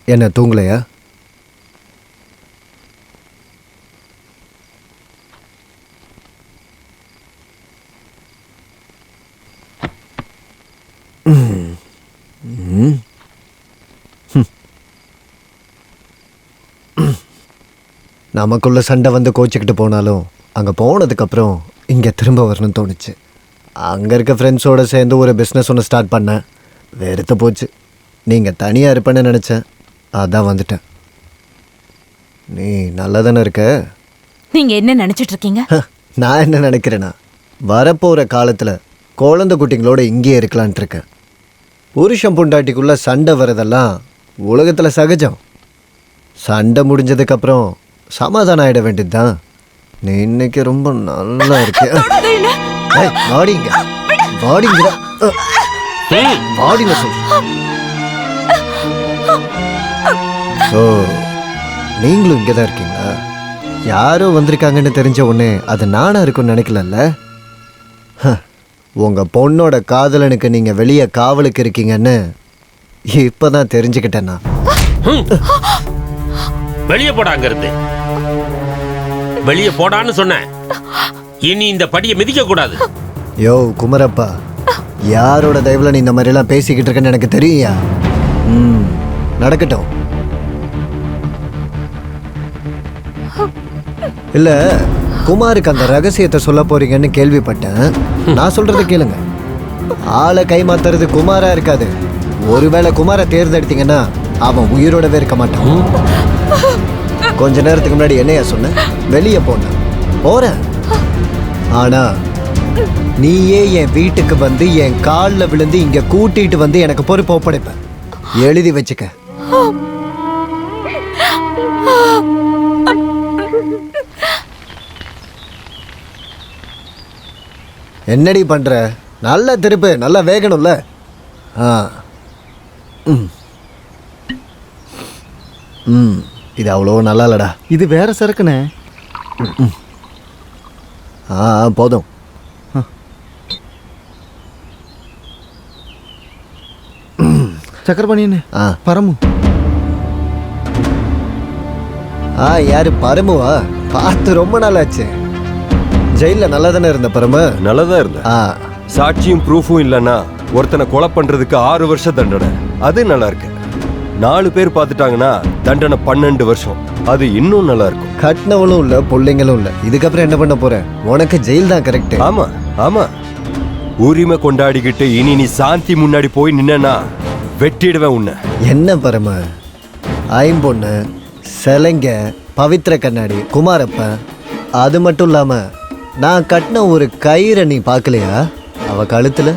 என்ன தூங்கலையா? நமக்குள்ள சண்டை வந்து கோச்சிக்கிட்டு போனாலும் அங்கே போனதுக்கப்புறம் இங்கே திரும்ப வரணும்னு தோணுச்சு. அங்கே இருக்க ஃப்ரெண்ட்ஸோடு சேர்ந்து ஒரு பிஸ்னஸ் ஒன்று ஸ்டார்ட் பண்ணேன். வெறுத்து போச்சு. நீங்கள் தனியாக இருப்பேன்னு நினச்சேன், அதான் வந்துட்டேன். நீ நல்லா தானே இருக்க? நீங்கள் என்ன நினச்சிட்டு இருக்கீங்க? நான் என்ன நினைக்கிறேன்னா, வரப்போகிற காலத்தில் குழந்தை குட்டிங்களோட இங்கேயே இருக்கலான்ட்டு இருக்கேன். புருஷன் பொண்டாட்டிக்குள்ளே சண்டை வரதெல்லாம் உலகத்தில் சகஜம். சண்டை முடிஞ்சதுக்கப்புறம் சமாதானம் ஆகிட வேண்டியது தான். நீ இன்னைக்கு ரொம்ப நல்லா இருக்க. வாடிங்க வாடிங்க வாடிங்க சொல். ஓ, நீங்களும் இங்கே தான் இருக்கீங்களா? யாரோ வந்திருக்காங்கன்னு தெரிஞ்ச உடனே அது நானா இருக்குன்னு நினைக்கலல்ல? உங்கள் பொண்ணோட காதலனுக்கு நீங்கள் வெளியே காவலுக்கு இருக்கீங்கன்னு இப்போ தான் தெரிஞ்சுக்கிட்டேன்னா. வெளியே போடாங்கிறது வெளியே போடான்னு சொன்னேன். இனி இந்த படியை மிதிக்க கூடாது. யோ குமரப்பா, யாரோட தயவுல நீ இந்த மாதிரிலாம் பேசிக்கிட்டு இருக்கேன்னு எனக்கு தெரியா? நடக்கட்டும். இல்ல, குமாருக்கு அந்த ரகசியத்தை சொல்ல போறீங்கன்னு கேள்விப்பட்டேன். நான் சொல்றதை கேளுங்க. ஆளை கைமாத்துறது குமாரா இருக்காது. ஒருவேளை குமாரை தேர்ந்தெடுத்தீங்கன்னா அவன் உயிரோடவே இருக்க மாட்டான். கொஞ்ச நேரத்துக்கு முன்னாடி என்னையா சொன்ன? வெளியே போறேன். ஆனா நீயே என் வீட்டுக்கு வந்து என் காலில் விழுந்து இங்க கூட்டிட்டு வந்து எனக்கு பொறுப்பு ஒப்படைப்ப. எழுதி வச்சுக்க. என்னடி பண்ற? நல்ல திருப்பு, நல்லா வேகணும்ல. இது அவ்வளோ நல்லா இல்லடா. இது வேற சரக்குண்ணே. போதும். சக்கரபாணின்னு பரமு. யாரு பரமுவா? பார்த்து ரொம்ப நாளாச்சு. ஜெயில நல்லா தானே இருந்த பரமு? நல்லதா இருந்த. சாட்சியும் ப்ரூஃபும் இல்லைன்னா ஒருத்தனை கொலை பண்றதுக்கு 6 வருஷம் தண்டனை. அது நல்லா இருக்கு. 4 பேர் பார்த்துட்டாங்கன்னா தண்டனை 12 வருஷம். அது இன்னும் நல்லா இருக்கும். கட்டினவளும் இல்ல, பிள்ளைங்களும் இல்ல. இதுக்கப்புறம் என்ன பண்ண போற? உனக்கு ஜெயில் தான் கரெக்ட். ஆமா ஆமா, உரிமை கொண்டாடிக்கிட்டு இனி நீ சாந்தி முன்னாடி போய் நின்னா வெட்டிடுவேன் உன்னை. என்ன பரம, ஐம்பொண்ணு, சிலைங்க, பவித்ர கண்ணாடி, குமாரப்பன், அது மட்டும் இல்லாம நான் கட்டின ஒரு கயிறை நீ பார்க்கலையா? அவ கழுத்துல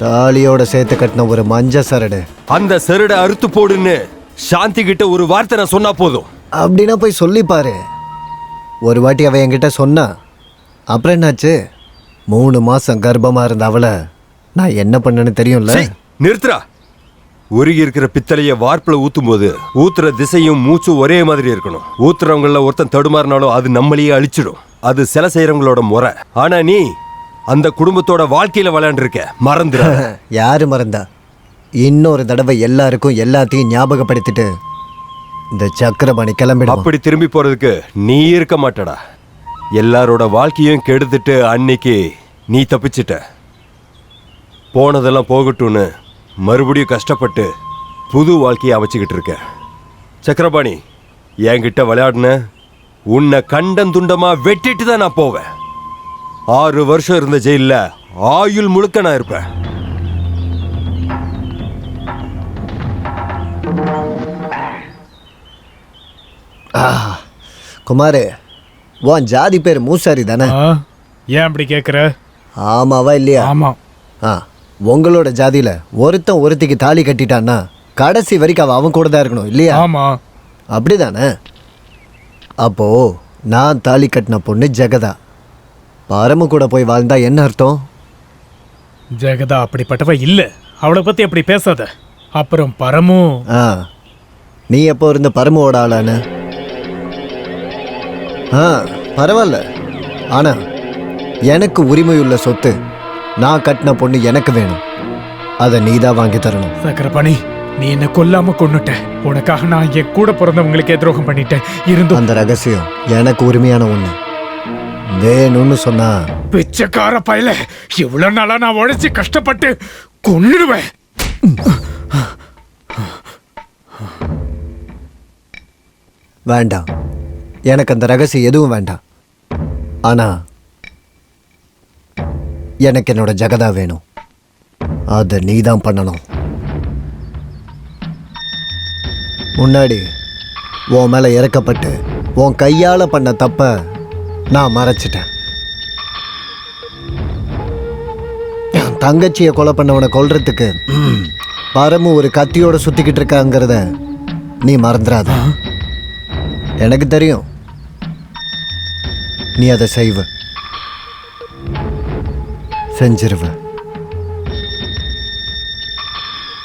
தாலியோட சேர்த்து கட்டின ஒரு மஞ்ச சரடு. அந்த சரடை அறுத்து போடுன்னு சாந்தி கிட்ட ஒரு வார்த்தை நான் சொன்னா போதும். அப்படின்னா போய் சொல்லி பாரு. ஒரு வாட்டி அவ என்கிட்ட சொன்னா. அப்புறம் என்னாச்சு? 3 மாசம் கர்ப்பமா இருந்த அவளை நான் என்ன பண்ணேன்னு தெரியும்ல? நிறுத்துறா. உருகி இருக்கிற பித்தளைய வார்ப்புல ஊத்தும் போது ஊத்துற திசையும் மூச்சும் ஒரே மாதிரி இருக்கணும். ஊத்துறவங்கள ஒருத்தன் தடுமாறினாலும் அது நம்மளையே அழிச்சிடும். அது சில செய்யறவங்களோட முறை. ஆனா நீ அந்த குடும்பத்தோட வாழ்க்கையில விளையாண்டு இருக்க. மறந்துட. யாரு மறந்தா? இன்னொரு தடவை எல்லாருக்கும் எல்லாத்தையும் ஞாபகப்படுத்திட்டு இந்த சக்கரபாணி கிளம்பிடும். அப்படி திரும்பி போறதுக்கு நீ இருக்க மாட்டடா. எல்லாரோட வாழ்க்கையும் கெடுத்துட்டு அன்னைக்கு நீ தப்பிச்சிட்ட. போனதெல்லாம் போகட்டும்னு மறுபடியும் கஷ்டப்பட்டு புது வாழ்க்கையை அமைச்சுக்கிட்டு இருக்க. சக்கரபாணி, என்கிட்ட விளையாடுன உன்னை கண்டந்துண்டமா வெட்டிட்டு தான் நான் போவேன். 6 வருஷம் இருந்த ஜெயில ஆயுள் முழுக்க நான் இருப்பேன். குமாரு, உன் ஜாதி பேர் மூசாரி தானே? ஏன் அப்படி கேக்குற? ஆமாவா இல்லையா? ஆமா. உங்களோட ஜாதியில ஒருத்தன் ஒருத்திக்கு தாலி கட்டிட்டான்னா கடைசி வரைக்கும் அவன் கூட தான் இருக்கணும் இல்லையா? ஆமா. அப்படிதானே? அப்போ நான் தாலி கட்டின பொண்ணு ஜெகதா. பரமு கூட போய் வாழ்ந்தா என்ன அர்த்தம்? ஜெகதா அப்படிப்பட்டவ இல்ல. அவளை பத்தி அப்படி பேசாத. அப்புறம் பரமு. நீ எப்போ இருந்த பரமுவோட ஆளானு? பரவாயில்ல. ஆனா எனக்கு உரிமையுள்ள சொத்து, நான் கட்டின பொண்ணு எனக்கு வேணும். அதை நீதான் வாங்கி தரணும். சக்கரபாணி, நீ என்ன கொல்லாம கொன்னுட்ட. உனக்காக நான் என் கூட பிறந்தவங்களுக்கே துரோகம் பண்ணிட்டேன். இருந்தும் அந்த ரகசியம் எனக்கு உரிமையான ஒண்ணு. வேணும்னு சொன்னா பிச்சைக்கார பயல, இவ்வளவு நாளா நான் உழைச்சி கஷ்டப்பட்டு கொன்னுடுவேன். வேண்டாம், எனக்கு அந்த ரகசியம் எதுவும் வேண்டாம். ஆனா எனக்கு என்னோட ஜெகதா வேணும். அதை நீ தான் பண்ணணும். முன்னாடி உன் மேல இறக்கப்பட்டு உன் கையால பண்ண தப்ப நான் மறைச்சிட்டேன். என் தங்கச்சியை கொலை பண்ணவனை கொல்றதுக்கு பரமு ஒரு கத்தியோட சுத்திக்கிட்டு இருக்காங்கிறத நீ மறந்துடாத. எனக்கு தெரியும் நீ அதை செய்வ, செஞ்சிருவ.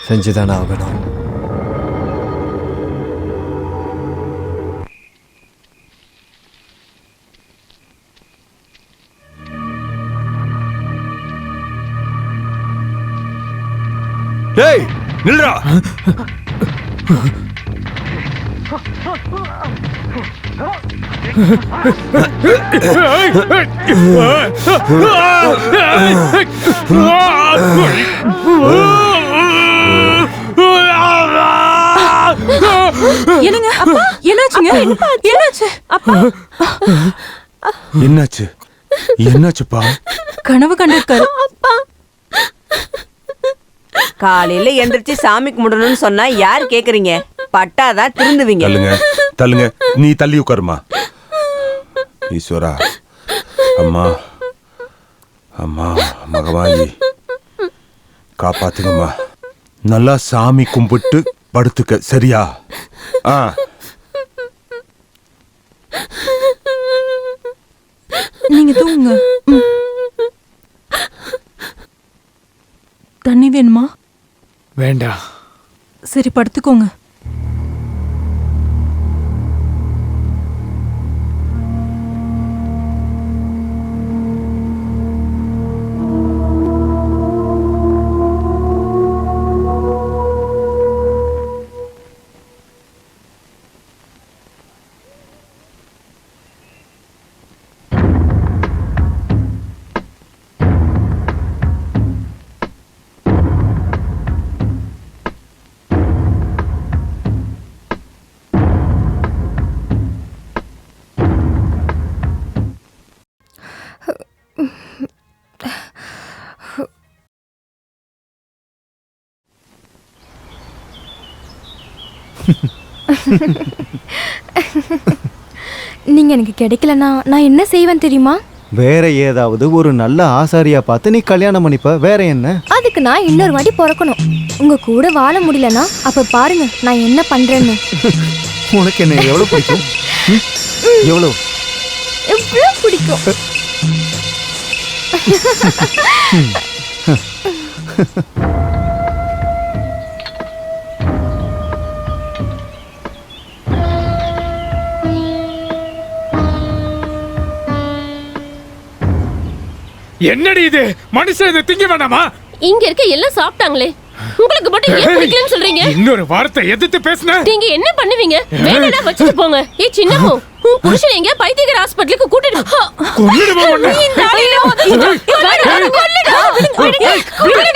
செஞ்சுதானே ஆகணும். டேய் நில்றா. என்னங்க அப்பா, என்னாச்சுங்க? என்னாச்சு அப்பா? என்னாச்சு? என்னாச்சுப்பா? கனவு கண்டிருக்காரு. காலையில எந்திரிச்சு சாமி கும்பிடணும்னு சொன்னா யாரு கேக்குறீங்க? பட்டாதான் திருந்துவீங்க. தள்ளுங்க தள்ளுங்க, நீ தள்ளி உட்காருமா. ஈஸ்வரா, அம்மா அம்மா மகவாயி காப்பாத்துங்கம்மா. நல்லா சாமி கும்பிட்டு படுத்துக்க, சரியா? ஆ நீங்க தூங்குங்க. தண்ணி வேணுமா? வேண்டாம். சரி படுத்துக்கோங்க. நீங்க எனக்கு கிடைக்கலனா நான் என்ன செய்வேன் தெரியுமா? வேற ஏதாவது ஒரு நல்ல ஆசாரியா பார்த்து நீ கல்யாணம் பண்ணிப்ப. வேற என்ன? அதுக்கு நான் இன்னொரு வாட்டி பிறக்கணும். உங்க கூட வாழ முடியலனா அப்ப பாருங்க நான் என்ன பண்றேன்னு. உனக்கு என்ன எவ்வளவு பிடிக்கும்? எவ்வளவு எவ்வளவு பிடிக்கும்? என்னடி இது? மனுஷன் இதை திங்க வேண்டாமா? இங்க இருக்க எல்லாம் சாப்பிட்டாங்களே, உங்களுக்கு மட்டும் ஏன் பிடிக்கலன்னு சொல்றீங்க? இன்னொரு வார்த்தை எதிர்த்து பேசுன நீங்க என்ன பண்ணுவீங்க? வேணா வச்சுட்டு போங்க. ஏ சின்னமோ, உன் புருஷன் எங்க பைத்தியக்கார ஹாஸ்பிடலுக்கு கூட்டிட்டு கொன்னுடுவா உன்னை. இந்த ஆளில கொல்லுடா. இவனை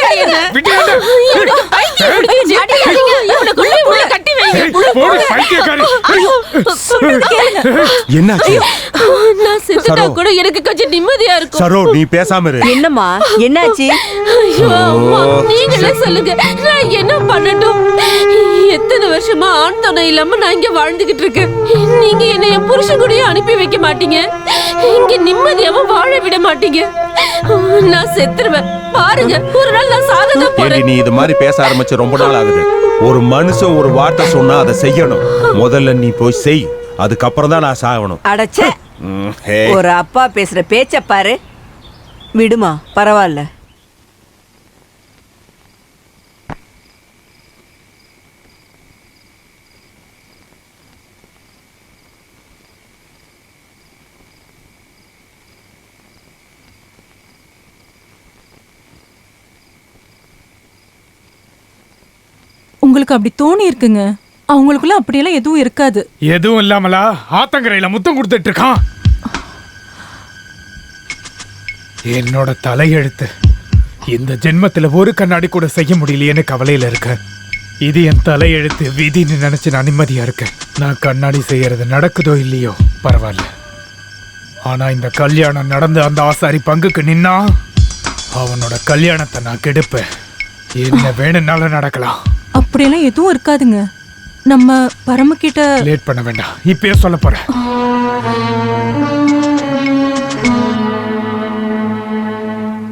கட்டி வைங்க. போடு பைத்தியக்காரி. என்னாச்சு? நான் செத்துட்டா கூட எனக்கு கொஞ்சம் நிம்மதியா இருக்கும். சரோ, நீ பேசாம இரு. என்னம்மா என்னாச்சு? ஐயோ, அம்மா, நீங்களே சொல்லுங்க, நான் என்ன பண்ணட்டும்? எத்தனை வருஷமா ஆண் துணை இல்லாம நான் இங்க வாழ்ந்துகிட்டு இருக்கேன். நீங்க என்ன என் புருஷன் கூடயே அனுப்பி வைக்க மாட்டீங்க. இங்க நிம்மதியாவும் வாழ விட மாட்டீங்க. நான் செத்துருவேன். பாருங்க, ஒரு நாள் நான் சாகதான் ஏண்டி போறேன். நீ இது மாதிரி பேச ஆரம்பிச்சு ரொம்ப நாள் ஆகுது. ஒரு மனுஷன் ஒரு வார்த்தை சொன்னா அதை செய்யணும். முதல்ல நீ போய் செய், அதுக்கப்புறம் தான் நான் சாகணும். அடச்சே, ஹே. ஒரு அப்பா பேசுற பேச்ச பாரு. விடுமா, பரவாயில்ல. உங்களுக்கு உங்களுக்கு அப்படி தோணி இருக்குங்க. அவங்களுக்குள்ள அப்படியெல்லாம் எதுவும் இருக்காது. எதுவும் இல்லாமலா ஆத்தங்கரையில முத்தம் கொடுத்துட்டு இருக்கான். என்னோட தலையெழுத்து இந்த ஜென்மத்துல ஒரு கண்ணாடி கூட செய்ய முடியலையேன்னு கவலையில இருக்கேன். இது என் தலையெழுத்து விதின்னு நினைச்சு நான் நிம்மதியா இருக்கேன். நான் கண்ணாடி செய்யறது நடக்குதோ இல்லையோ பரவாயில்ல. ஆனா இந்த கல்யாணம் நடந்து அந்த ஆசாரி பங்குக்கு நின்னா அவனோட கல்யாணத்தை நான் கெடுப்பேன். என்ன வேணும்னாலும் நடக்கலாம். அப்படியெல்லாம் எதுவும் இருக்காதுங்க. நம்ம பரம கிட்ட லேட் பண்ண வேண்டாம், இப்பயே சொல்ல போறேன்.